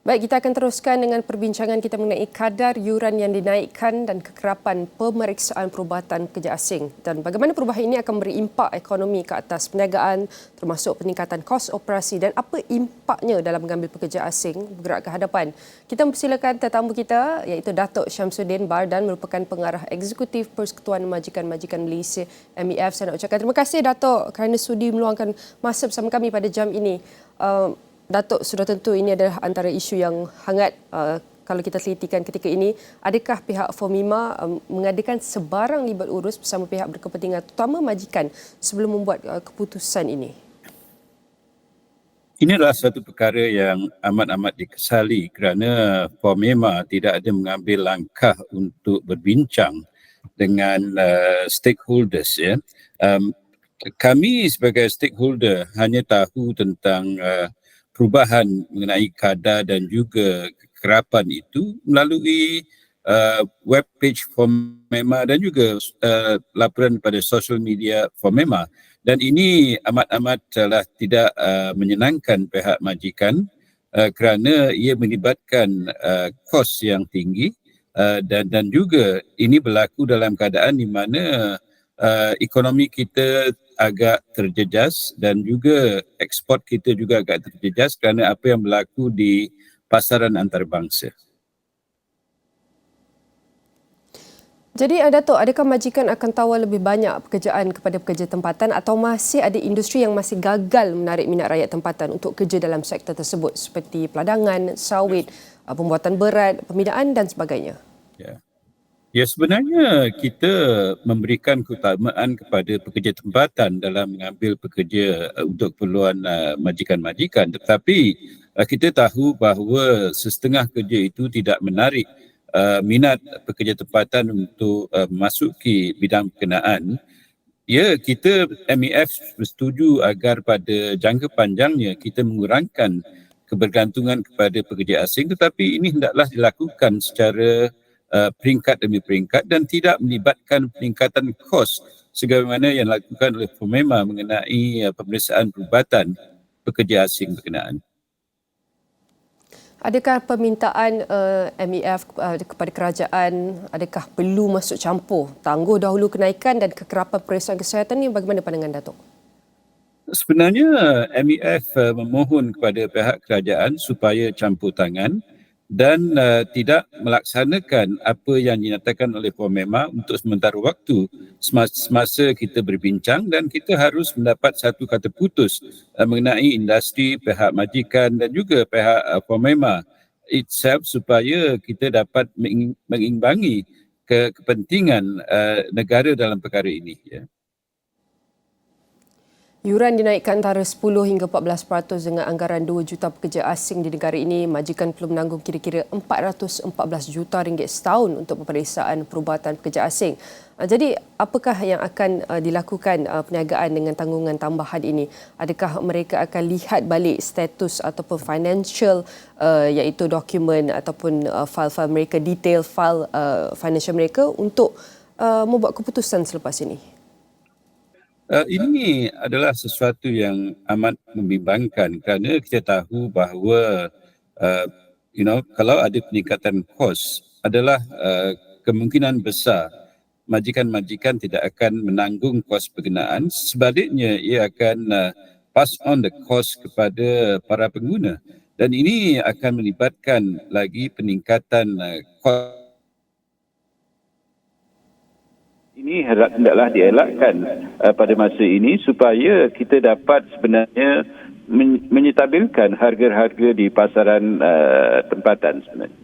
Baik, kita akan teruskan dengan perbincangan kita mengenai kadar yuran yang dinaikkan dan kekerapan pemeriksaan perubatan pekerja asing dan bagaimana perubahan ini akan beri impak ekonomi ke atas perniagaan termasuk peningkatan kos operasi dan apa impaknya dalam mengambil pekerja asing bergerak ke hadapan. Kita mempersilakan tetamu kita iaitu Datuk Syamsuddin Bardan merupakan pengarah eksekutif Persekutuan Majikan-Majikan Malaysia MEF. Saya nak ucapkan terima kasih Datuk kerana sudi meluangkan masa bersama kami pada jam ini. Datuk, sudah tentu ini adalah antara isu yang hangat kalau kita telitikan ketika ini. Adakah pihak FOMIMA mengadakan sebarang libat urus bersama pihak berkepentingan terutama majikan sebelum membuat keputusan ini? Ini adalah satu perkara yang amat-amat dikesali kerana FOMIMA tidak ada mengambil langkah untuk berbincang dengan stakeholders. Ya. Kami sebagai stakeholder hanya tahu tentang perubahan mengenai kadar dan juga kekerapan itu melalui web page FOMIMA dan juga laporan pada social media FOMIMA. Dan ini amat-amat telah tidak menyenangkan pihak majikan kerana ia melibatkan kos yang tinggi dan juga ini berlaku dalam keadaan di mana ekonomi kita agak terjejas dan juga ekspor kita juga agak terjejas kerana apa yang berlaku di pasaran antarabangsa. Jadi Datuk, adakah majikan akan tawar lebih banyak pekerjaan kepada pekerja tempatan atau masih ada industri yang masih gagal menarik minat rakyat tempatan untuk kerja dalam sektor tersebut seperti peladangan, sawit, pembuatan berat, pembinaan dan sebagainya? Ya, sebenarnya kita memberikan keutamaan kepada pekerja tempatan dalam mengambil pekerja untuk keperluan majikan-majikan, tetapi kita tahu bahawa setengah kerja itu tidak menarik minat pekerja tempatan untuk memasuki bidang berkenaan. Ya, kita MEF bersetuju agar pada jangka panjangnya kita mengurangkan kebergantungan kepada pekerja asing, tetapi ini hendaklah dilakukan secara peringkat demi peringkat dan tidak melibatkan peningkatan kos sebagaimana yang dilakukan oleh FOMIMA mengenai pemeriksaan perubatan pekerja asing berkenaan. Adakah permintaan MEF kepada kerajaan, adakah perlu masuk campur tangguh dahulu kenaikan dan kekerapan periksaan kesihatan ini? Bagaimana pandangan Datuk? Sebenarnya MEF memohon kepada pihak kerajaan supaya campur tangan dan tidak melaksanakan apa yang dinyatakan oleh FOMIMA untuk sementara waktu semasa kita berbincang, dan kita harus mendapat satu kata putus mengenai industri, pihak majikan dan juga pihak FOMIMA itself supaya kita dapat mengimbangi kepentingan negara dalam perkara ini. Ya. Yuran dinaikkan antara 10 hingga 14% dengan anggaran 2 juta pekerja asing di negara ini. Majikan perlu menanggung kira-kira 414 juta ringgit setahun untuk pemeriksaan perubatan pekerja asing. Jadi apakah yang akan dilakukan perniagaan dengan tanggungan tambahan ini? Adakah mereka akan lihat balik status ataupun financial iaitu dokumen ataupun file-file mereka, detail file financial mereka untuk membuat keputusan selepas ini? Ini adalah sesuatu yang amat membimbangkan kerana kita tahu bahawa kalau ada peningkatan kos adalah kemungkinan besar majikan-majikan tidak akan menanggung kos berkenaan, sebaliknya ia akan pass on the cost kepada para pengguna, dan ini akan melibatkan lagi peningkatan kos. Ini hendaklah dielakkan pada masa ini supaya kita dapat sebenarnya menyetabilkan harga-harga di pasaran tempatan sebenarnya.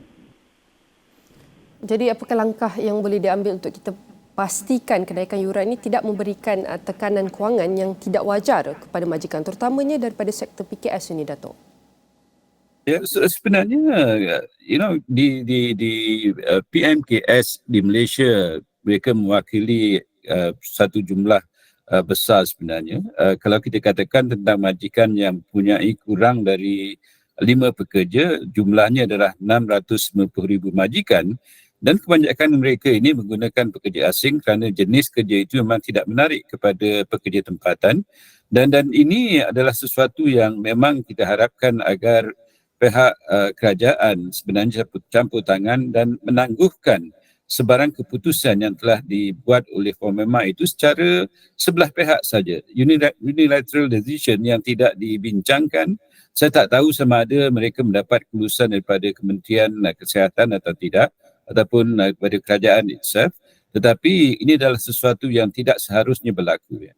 Jadi apakah langkah yang boleh diambil untuk kita pastikan kenaikan yuran ini tidak memberikan tekanan kewangan yang tidak wajar kepada majikan terutamanya daripada sektor PKS ini, Datuk? Ya, sebenarnya di PMKS di Malaysia mereka mewakili satu jumlah besar sebenarnya. Kalau kita katakan tentang majikan yang mempunyai kurang dari 5 pekerja, jumlahnya adalah 690,000 majikan, dan kebanyakan mereka ini menggunakan pekerja asing kerana jenis kerja itu memang tidak menarik kepada pekerja tempatan, dan ini adalah sesuatu yang memang kita harapkan agar pihak kerajaan sebenarnya campur tangan dan menangguhkan sebarang keputusan yang telah dibuat oleh FOMEMA itu secara sebelah pihak saja, unilateral decision yang tidak dibincangkan. Saya tak tahu sama ada mereka mendapat kelulusan daripada Kementerian Kesihatan atau tidak, ataupun daripada kerajaan itself, tetapi ini adalah sesuatu yang tidak seharusnya berlaku.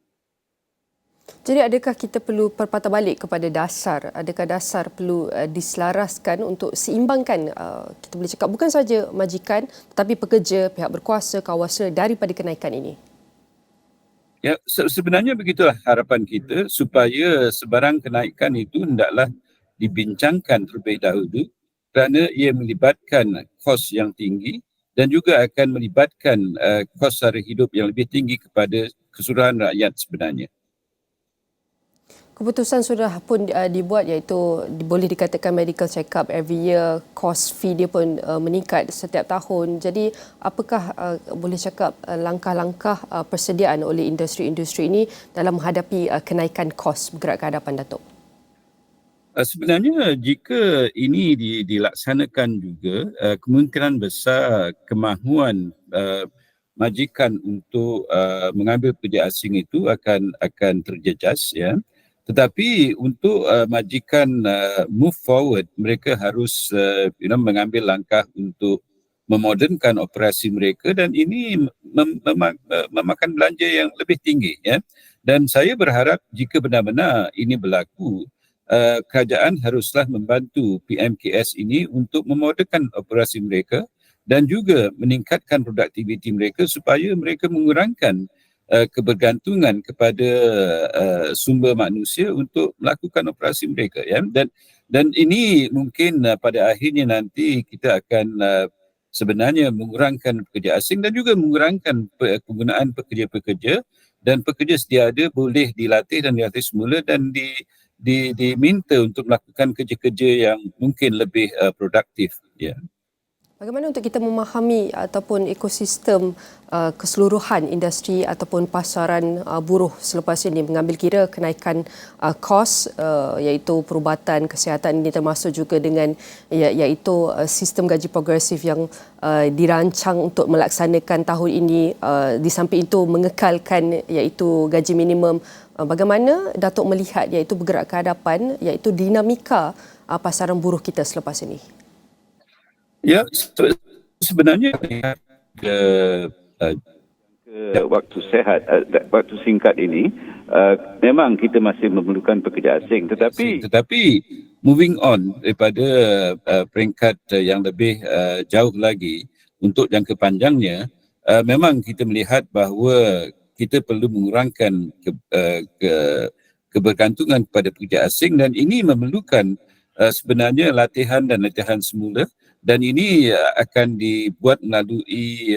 Jadi adakah kita perlu berpatah balik kepada dasar? Adakah dasar perlu diselaraskan untuk seimbangkan, kita boleh cakap bukan saja majikan tetapi pekerja, pihak berkuasa, kawasa daripada kenaikan ini? Ya, sebenarnya begitulah harapan kita supaya sebarang kenaikan itu hendaklah dibincangkan terlebih dahulu kerana ia melibatkan kos yang tinggi dan juga akan melibatkan kos sara hidup yang lebih tinggi kepada keseluruhan rakyat sebenarnya. Keputusan sudah pun dibuat iaitu boleh dikatakan medical check-up every year, cost fee dia pun meningkat setiap tahun. Jadi apakah boleh cakap langkah-langkah persediaan oleh industri-industri ini dalam menghadapi kenaikan kos bergerak ke hadapan, Datuk? Sebenarnya jika ini dilaksanakan juga, kemungkinan besar kemahuan majikan untuk mengambil pekerja asing itu akan terjejas, ya. Tetapi untuk majikan move forward, mereka harus mengambil langkah untuk memodernkan operasi mereka dan ini memakan belanja yang lebih tinggi, ya. Dan saya berharap jika benar-benar ini berlaku, kerajaan haruslah membantu PMKS ini untuk memodernkan operasi mereka dan juga meningkatkan produktiviti mereka supaya mereka mengurangkan kebergantungan kepada sumber manusia untuk melakukan operasi mereka, ya. Dan ini mungkin pada akhirnya nanti kita akan sebenarnya mengurangkan pekerja asing dan juga mengurangkan penggunaan pekerja-pekerja, dan pekerja sedia ada boleh dilatih dan dilatih semula dan diminta untuk melakukan kerja-kerja yang mungkin lebih produktif, ya. Bagaimana untuk kita memahami ataupun ekosistem keseluruhan industri ataupun pasaran buruh selepas ini, mengambil kira kenaikan kos iaitu perubatan kesihatan ini, termasuk juga dengan iaitu sistem gaji progresif yang dirancang untuk melaksanakan tahun ini, di samping itu mengekalkan iaitu gaji minimum. Bagaimana Datuk melihat iaitu bergerak ke hadapan iaitu dinamika pasaran buruh kita selepas ini? Ya, sebenarnya ke waktu sehat, waktu singkat ini, memang kita masih memerlukan pekerja asing. Tetapi moving on daripada peringkat yang lebih jauh lagi untuk jangka panjangnya, memang kita melihat bahawa kita perlu mengurangkan kebergantungan kepada pekerja asing dan ini memerlukan sebenarnya latihan semula. Dan ini akan dibuat melalui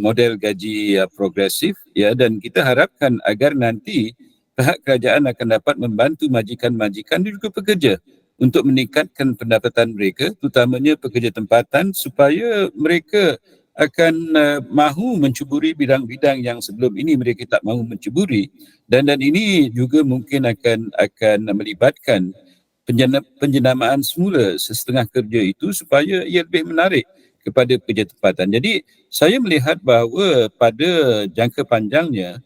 model gaji progresif, ya, dan kita harapkan agar nanti pihak kerajaan akan dapat membantu majikan-majikan dan juga pekerja untuk meningkatkan pendapatan mereka, terutamanya pekerja tempatan, supaya mereka akan mahu mencuburi bidang-bidang yang sebelum ini mereka tak mahu mencuburi, dan ini juga mungkin akan melibatkan penjenamaan semula setengah kerja itu supaya ia lebih menarik kepada pekerja tempatan. Jadi saya melihat bahawa pada jangka panjangnya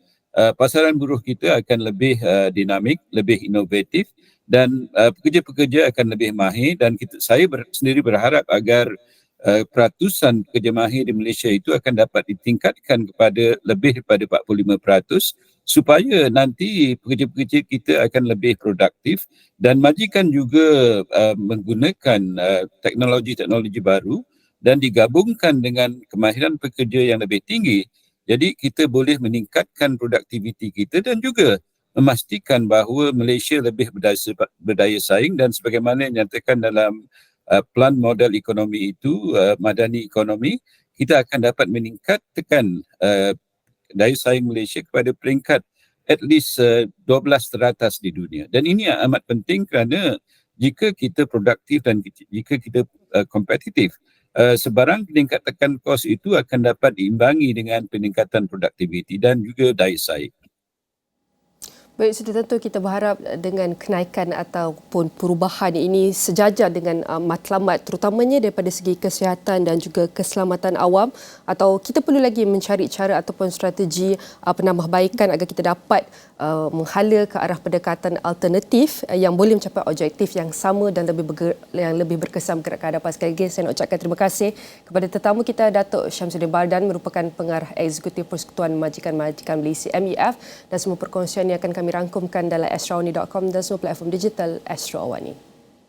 pasaran buruh kita akan lebih dinamik, lebih inovatif dan pekerja-pekerja akan lebih mahir, dan saya sendiri berharap agar peratusan pekerja mahir di Malaysia itu akan dapat ditingkatkan kepada lebih daripada 45% supaya nanti pekerja-pekerja kita akan lebih produktif dan majikan juga menggunakan teknologi-teknologi baru dan digabungkan dengan kemahiran pekerja yang lebih tinggi. Jadi kita boleh meningkatkan produktiviti kita dan juga memastikan bahawa Malaysia lebih berdaya saing, dan sebagaimana yang dinyatakan dalam plan model ekonomi itu, madani ekonomi, kita akan dapat meningkatkan daya saing Malaysia kepada peringkat at least 12 teratas di dunia. Dan ini amat penting kerana jika kita produktif dan jika kita kompetitif, sebarang peningkatan kos itu akan dapat diimbangi dengan peningkatan produktiviti dan juga daya saing. Baik, sudah tentu kita berharap dengan kenaikan ataupun perubahan ini sejajar dengan matlamat terutamanya daripada segi kesihatan dan juga keselamatan awam, atau kita perlu lagi mencari cara ataupun strategi penambahbaikan agar kita dapat menghala ke arah pendekatan alternatif yang boleh mencapai objektif yang sama dan yang lebih berkesan bergerak ke hadapan. Sekali lagi saya nak ucapkan terima kasih kepada tetamu kita, Datuk Syamsuddin Bardan, merupakan pengarah eksekutif Persekutuan Majikan-Majikan Malaysia MEF, dan semua perkongsian yang akan kami rangkumkan dalam astroawani.com dan semua platform digital Astro Awani.